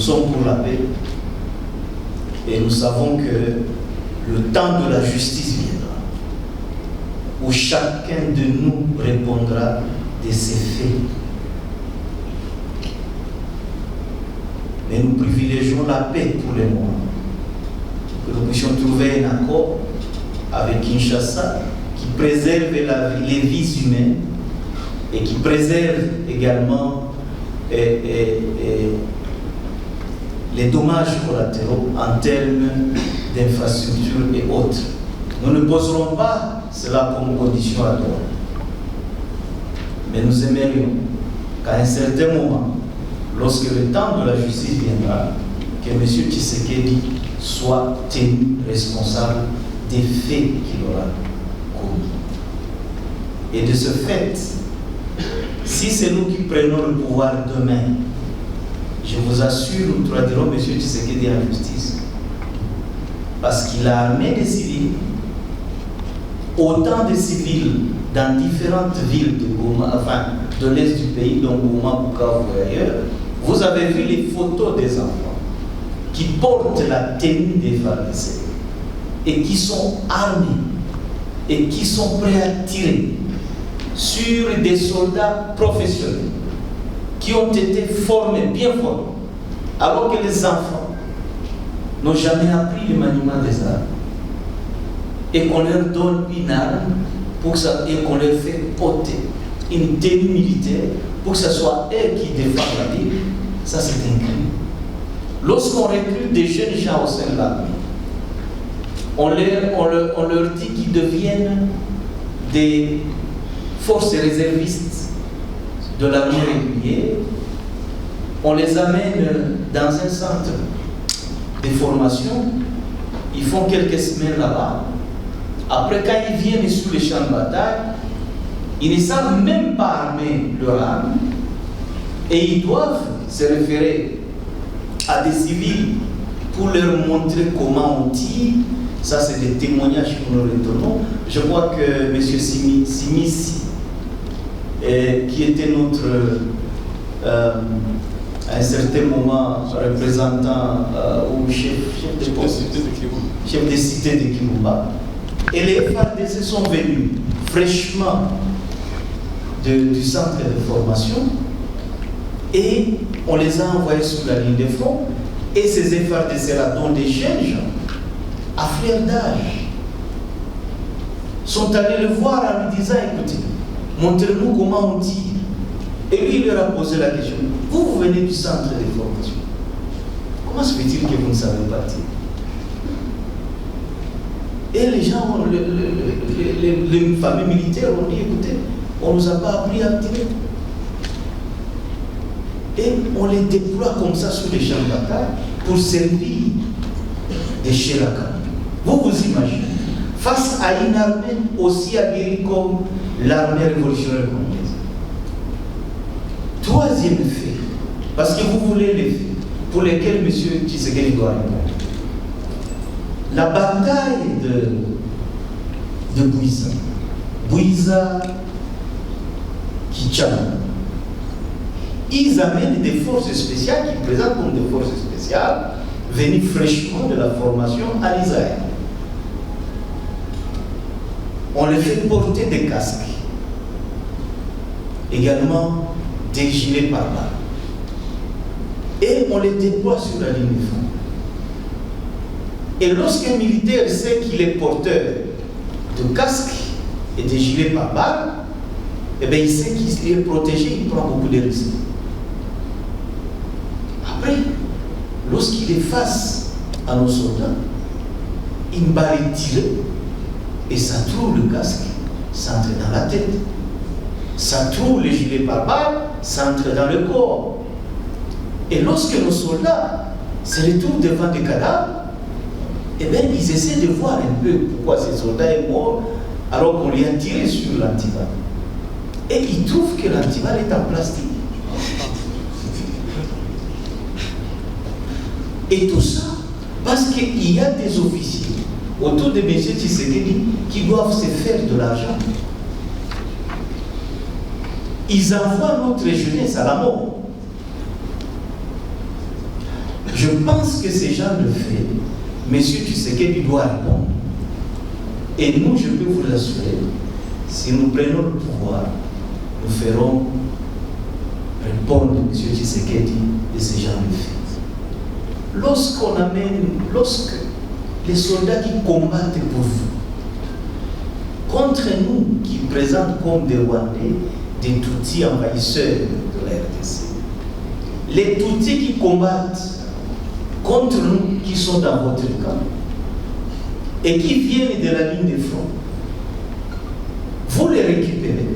sommes pour la paix et nous savons que le temps de la justice viendra, où chacun de nous répondra de ses faits. Mais nous privilégions la paix pour le moment. Que nous puissions trouver un accord avec Kinshasa qui préserve les vies humaines et qui préserve également les dommages collatéraux en termes d'infrastructures et autres. Nous ne poserons pas cela comme condition à droit. Mais nous aimerions qu'à un certain moment, lorsque le temps de la justice viendra, que M. Tshisekedi soit tenu responsable des faits qu'il aura commis. Et de ce fait, si c'est nous qui prenons le pouvoir demain, je vous assure, nous traduirons M. Tshisekedi en justice. Parce qu'il a armé des civils, autant de civils dans différentes villes de Goma, enfin de l'est du pays, dont Goma, Bukavu et ailleurs. Vous avez vu les photos des enfants qui portent la tenue des FARDC et qui sont armés et qui sont prêts à tirer sur des soldats professionnels qui ont été formés, bien formés, alors que les enfants n'ont jamais appris le maniement des armes et qu'on leur donne une arme pour ça, et qu'on leur fait porter une tenue militaire pour que ce soit eux qui défendent la ville. Ça, c'est un crime. Lorsqu'on recrute des jeunes gens au sein de l'armée, on leur dit qu'ils deviennent des forces réservistes de l'armée régulière. On les amène dans un centre de formation. Ils font quelques semaines là-bas. Après, quand ils viennent sur les champs de bataille, ils ne savent même pas armer leur arme. Et ils doivent se référer à des civils pour leur montrer comment on tire. Ça, c'est des témoignages que nous retournons. Je crois que M. Simissi, qui était notre, à un certain moment, représentant ou chef de cité de Kimumba, et les FARDC sont venus fraîchement du centre de formation et on les a envoyés sur la ligne de front. Et ces FARDC-là, dont des jeunes gens, à frère d'âge, sont allés le voir en lui disant: écoutez, montrez-nous comment on tire. Et lui, il leur a posé la question: vous venez du centre de formation, comment se fait-il que vous ne savez pas tirer? Et les gens, les familles militaires ont dit: écoutez, on ne nous a pas appris à tirer. Et on les déploie comme ça sur les champs de bataille pour servir des chéracans. Vous vous imaginez, face à une armée aussi aguerrie comme l'armée révolutionnaire congolaise. Troisième fait, parce que vous voulez les faits pour lesquels M. Tshisekedi doit répondre. La bataille de Bouiza, Kichama, ils amènent des forces spéciales qui présentent comme des forces spéciales venues fraîchement de la formation à l'Israël. On les fait porter des casques, également des gilets pare-balles, et on les déploie sur la ligne de front. Et lorsqu'un militaire sait qu'il est porteur de casques et de gilets pare-balles, eh bien, il sait qu'il est protégé, il prend beaucoup de risques. Après, lorsqu'il est face à nos soldats, une balle est tirée et ça trouve le casque, ça entre dans la tête. Ça trouve les gilets pare-balles, ça entre dans le corps. Et lorsque nos soldats se retrouvent devant des cadavres, eh bien, ils essaient de voir un peu pourquoi ces soldats est mort alors qu'on lui a tiré sur l'antiballe. Et ils trouvent que l'antiballe est en plastique. Et tout ça parce qu'il y a des officiers autour de M. Tshisekedi qui doivent se faire de l'argent. Ils envoient notre jeunesse à la mort. Je pense que ces gens le font. Monsieur Tshisekedi doit répondre. Et nous, je peux vous assurer, si nous prenons le pouvoir, nous ferons répondre M. Tshisekedi de ces gens le font. Lorsque les soldats qui combattent pour vous, contre nous qui présentent comme des Rwandais, des Tutsis envahisseurs de la RDC, les Tutsis qui combattent contre nous qui sont dans votre camp et qui viennent de la ligne de front, vous les récupérez,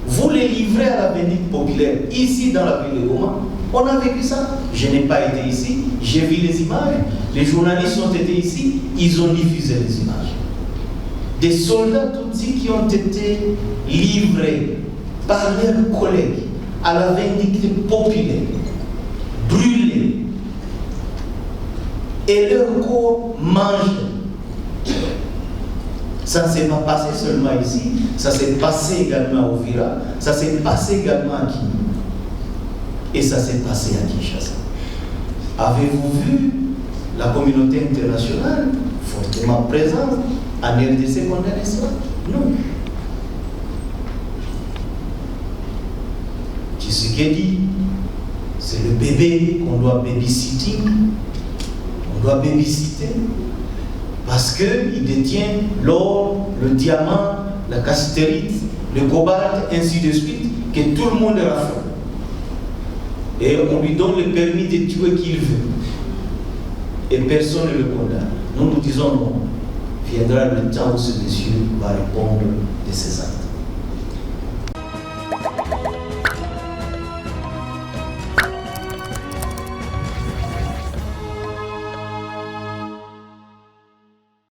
vous les livrez à la Vindicte populaire ici dans la ville de Goma. On a vécu ça. Je n'ai pas été ici, j'ai vu les images, les journalistes ont été ici, ils ont diffusé les images. Des soldats Tutsis qui ont été livrés par leurs collègues à la Vindicte populaire, brûlés, et leur corps mangé. Ça ne s'est pas passé seulement ici, ça s'est passé également au Vira, ça s'est passé également à Kini. Et ça s'est passé à Kinshasa. Avez-vous vu la communauté internationale fortement présente en RDC condamner ça? Non. Tshisekedi, c'est le bébé qu'on doit babysitter. On doit babysitter parce qu'il détient l'or, le diamant, la cassiterite, le cobalt, ainsi de suite, que tout le monde raffole. Et on lui donne le permis de tuer qui il veut. Et personne ne le condamne. Nous nous disons non. Viendra le temps où ce monsieur va répondre de ses actes.